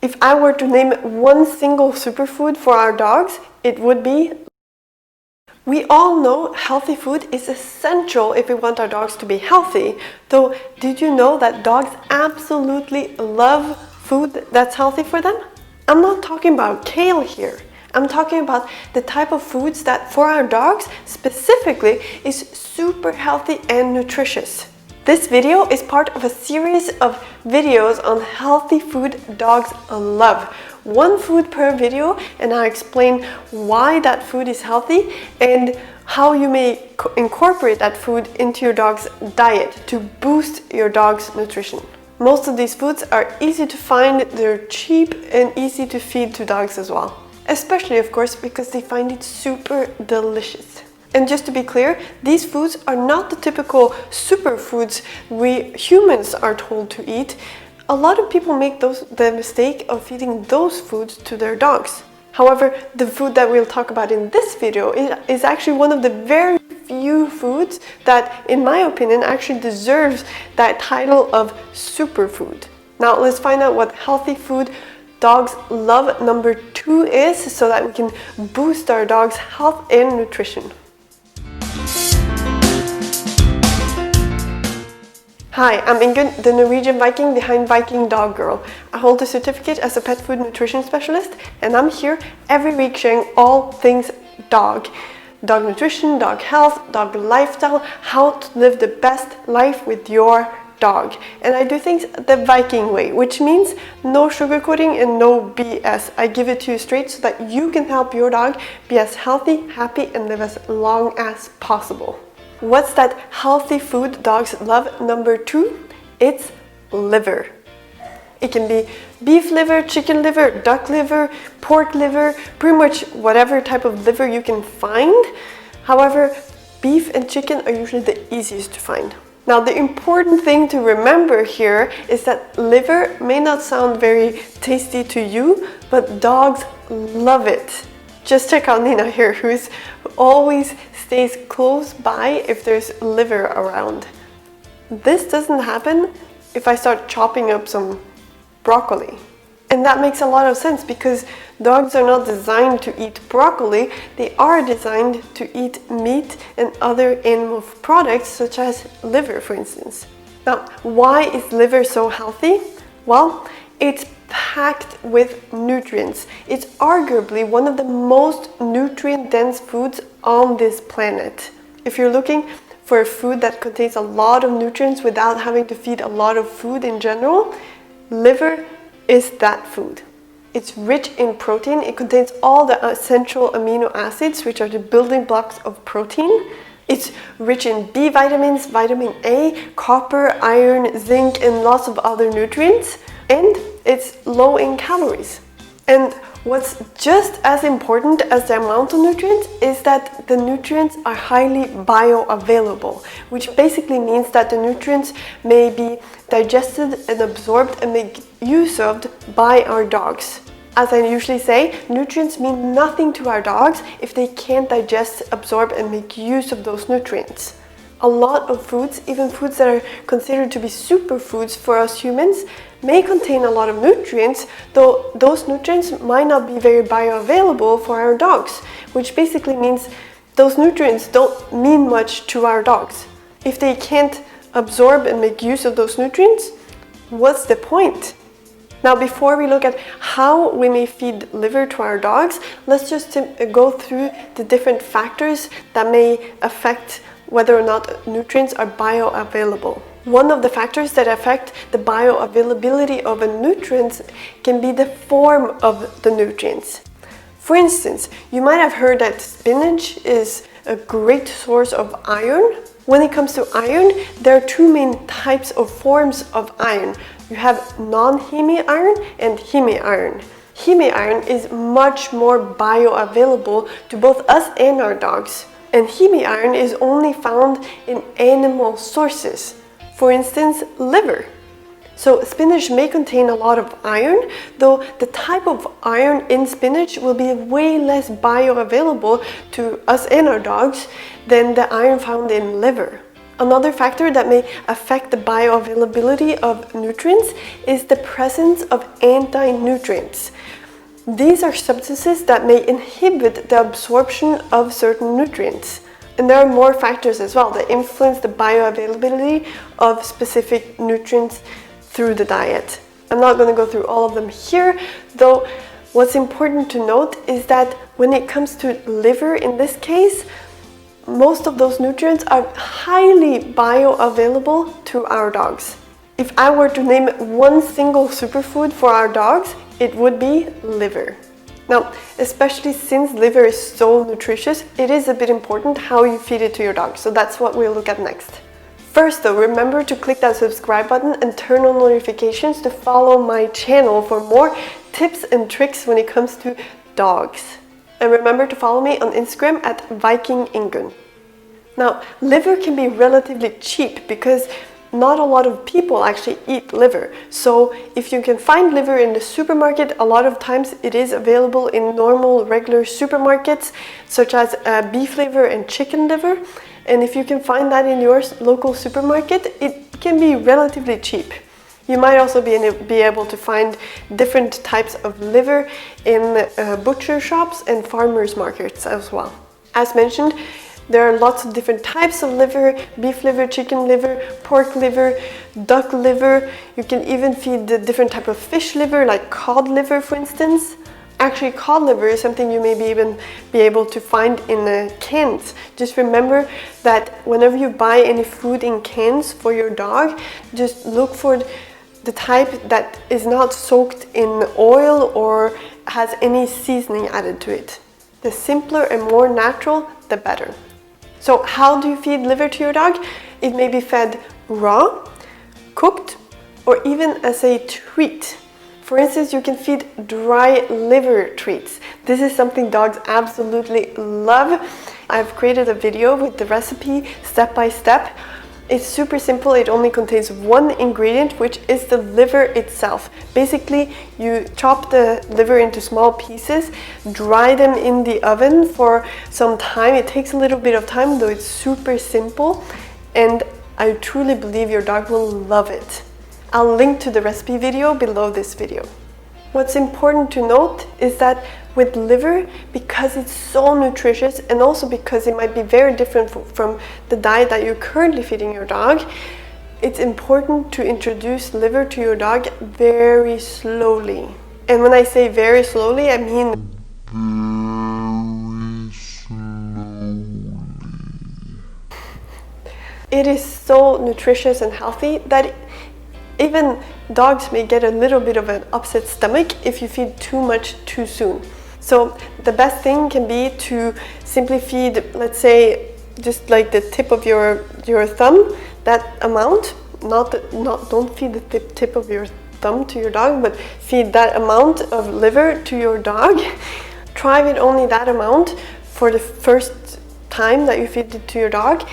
If I were to name one single superfood for our dogs, it would be... We all know healthy food is essential if we want our dogs to be healthy. Though, did you know that dogs absolutely love food that's healthy for them? I'm not talking about kale here. I'm talking about the type of foods that for our dogs specifically is super healthy and nutritious. This video is part of a series of videos on healthy food dogs love. One food per video, and I explain why that food is healthy and how you may incorporate that food into your dog's diet to boost your dog's nutrition. Most of these foods are easy to find, they're cheap and easy to feed to dogs as well. Especially, of course, because they find it super delicious. And just to be clear, these foods are not the typical superfoods we humans are told to eat. A lot of people make the mistake of feeding those foods to their dogs. However, the food that we'll talk about in this video is actually one of the very few foods that, in my opinion, actually deserves that title of superfood. Now let's find out what healthy food dogs love number 2 is, so that we can boost our dogs' health and nutrition. Hi, I'm Ingunn, the Norwegian Viking behind Viking Dog Girl. I hold a certificate as a pet food nutrition specialist, and I'm here every week sharing all things dog. Dog nutrition, dog health, dog lifestyle, how to live the best life with your dog. And I do things the Viking way, which means no sugarcoating and no BS. I give it to you straight so that you can help your dog be as healthy, happy, and live as long as possible. What's that healthy food dogs love number 2? It's liver. It can be beef liver, chicken liver, duck liver, pork liver, pretty much whatever type of liver you can find. However, beef and chicken are usually the easiest to find. Now, the important thing to remember here is that liver may not sound very tasty to you, but dogs love it. Just check out Nina here, who always stays close by if there's liver around. This doesn't happen if I start chopping up some broccoli. And that makes a lot of sense because dogs are not designed to eat broccoli, they are designed to eat meat and other animal products such as liver, for instance. Now, why is liver so healthy? Well, it's packed with nutrients. It's arguably one of the most nutrient-dense foods on this planet. If you're looking for a food that contains a lot of nutrients without having to feed a lot of food in general, liver is that food. It's rich in protein. It contains all the essential amino acids, which are the building blocks of protein. It's rich in B vitamins, vitamin A, copper, iron, zinc, and lots of other nutrients. And it's low in calories. And what's just as important as the amount of nutrients is that the nutrients are highly bioavailable, which basically means that the nutrients may be digested and absorbed and made use of by our dogs. As I usually say, nutrients mean nothing to our dogs if they can't digest, absorb, and make use of those nutrients. A lot of foods, even foods that are considered to be superfoods for us humans, may contain a lot of nutrients, though those nutrients might not be very bioavailable for our dogs, which basically means those nutrients don't mean much to our dogs. If they can't absorb and make use of those nutrients, what's the point? Now, before we look at how we may feed liver to our dogs, let's just go through the different factors that may affect whether or not nutrients are bioavailable. One of the factors that affect the bioavailability of a nutrient can be the form of the nutrients. For instance, you might have heard that spinach is a great source of iron. When it comes to iron, there are 2 main types of forms of iron. You have non-heme iron and heme iron. Heme iron is much more bioavailable to both us and our dogs. And heme iron is only found in animal sources. For instance, liver. So spinach may contain a lot of iron, though the type of iron in spinach will be way less bioavailable to us and our dogs than the iron found in liver. Another factor that may affect the bioavailability of nutrients is the presence of anti-nutrients. These are substances that may inhibit the absorption of certain nutrients. And there are more factors as well that influence the bioavailability of specific nutrients through the diet. I'm not going to go through all of them here, though what's important to note is that when it comes to liver in this case, most of those nutrients are highly bioavailable to our dogs. If I were to name one single superfood for our dogs, it would be liver. Now, especially since liver is so nutritious, it is a bit important how you feed it to your dog, so that's what we'll look at next. First though, remember to click that subscribe button and turn on notifications to follow my channel for more tips and tricks when it comes to dogs. And remember to follow me on Instagram at VikingIngunn. Now, liver can be relatively cheap because not a lot of people actually eat liver. So if you can find liver in the supermarket, a lot of times it is available in normal, regular supermarkets, such as beef liver and chicken liver. And if you can find that in your local supermarket, it can be relatively cheap. You might also be able to find different types of liver in butcher shops and farmers markets as well. As mentioned, there are lots of different types of liver: beef liver, chicken liver, pork liver, duck liver. You can even feed the different type of fish liver, like cod liver, for instance. Actually, cod liver is something you may even be able to find in cans. Just remember that whenever you buy any food in cans for your dog, just look for the type that is not soaked in oil or has any seasoning added to it. The simpler and more natural, the better. So how do you feed liver to your dog? It may be fed raw, cooked, or even as a treat. For instance, you can feed dry liver treats. This is something dogs absolutely love. I've created a video with the recipe step by step. It's super simple. It only contains one ingredient, which is the liver itself. Basically, you chop the liver into small pieces, dry them in the oven for some time. It takes a little bit of time, though it's super simple, and I truly believe your dog will love it. I'll link to the recipe video below this video. What's important to note is that with liver, because it's so nutritious and also because it might be very different from the diet that you're currently feeding your dog, it's important to introduce liver to your dog very slowly. And when I say very slowly, I mean very slowly. It is so nutritious and healthy that even dogs may get a little bit of an upset stomach if you feed too much too soon. So the best thing can be to simply feed, let's say, just like the tip of your thumb, that amount. Don't feed the tip of your thumb to your dog, but feed that amount of liver to your dog. Try with only that amount for the first time that you feed it to your dog.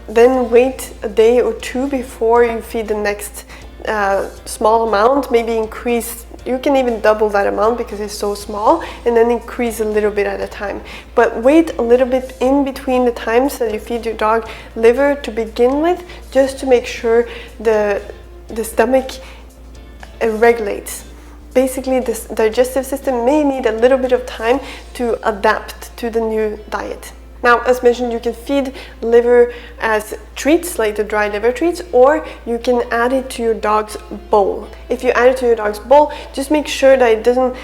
Then wait a day or two before you feed the next small amount. Maybe increase. You can even double that amount because it's so small, and then increase a little bit at a time. But wait a little bit in between the times that you feed your dog liver to begin with, just to make sure the stomach regulates. Basically, this digestive system may need a little bit of time to adapt to the new diet. Now, as mentioned, you can feed liver as treats, like the dry liver treats, or you can add it to your dog's bowl. If you add it to your dog's bowl, just make sure that it doesn't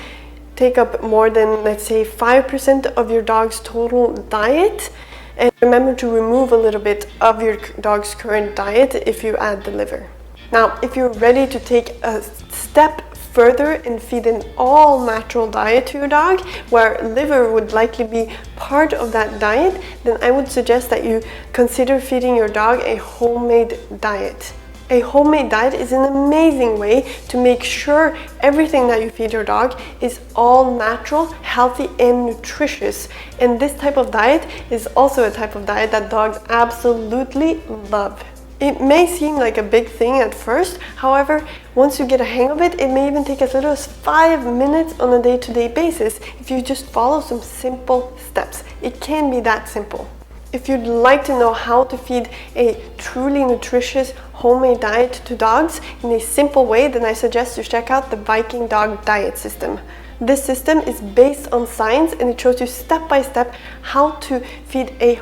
take up more than, let's say, 5% of your dog's total diet. And remember to remove a little bit of your dog's current diet if you add the liver. Now, if you're ready to take a step further and feed an all-natural diet to your dog, where liver would likely be part of that diet, then I would suggest that you consider feeding your dog a homemade diet. A homemade diet is an amazing way to make sure everything that you feed your dog is all natural, healthy, and nutritious. And this type of diet is also a type of diet that dogs absolutely love. It may seem like a big thing at first, however, once you get a hang of it, it may even take as little as 5 minutes on a day-to-day basis if you just follow some simple steps. It can be that simple. If you'd like to know how to feed a truly nutritious homemade diet to dogs in a simple way, then I suggest you check out the Viking Dog Diet System. This system is based on science, and it shows you step by step how to feed a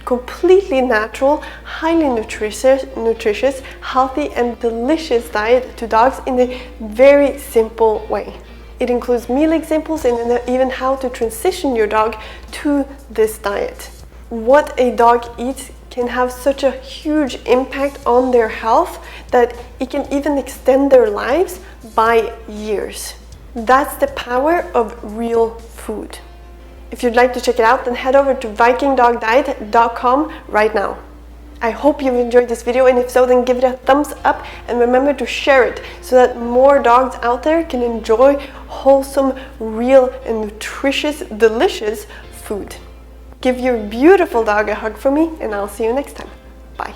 completely natural, highly nutritious, healthy and delicious diet to dogs in a very simple way. It includes meal examples and even how to transition your dog to this diet. What a dog eats can have such a huge impact on their health that it can even extend their lives by years. That's the power of real food. If you'd like to check it out, then head over to vikingdogdiet.com right now. I hope you've enjoyed this video, and if so, then give it a thumbs up and remember to share it so that more dogs out there can enjoy wholesome, real and nutritious, delicious food. Give your beautiful dog a hug for me, and I'll see you next time. Bye.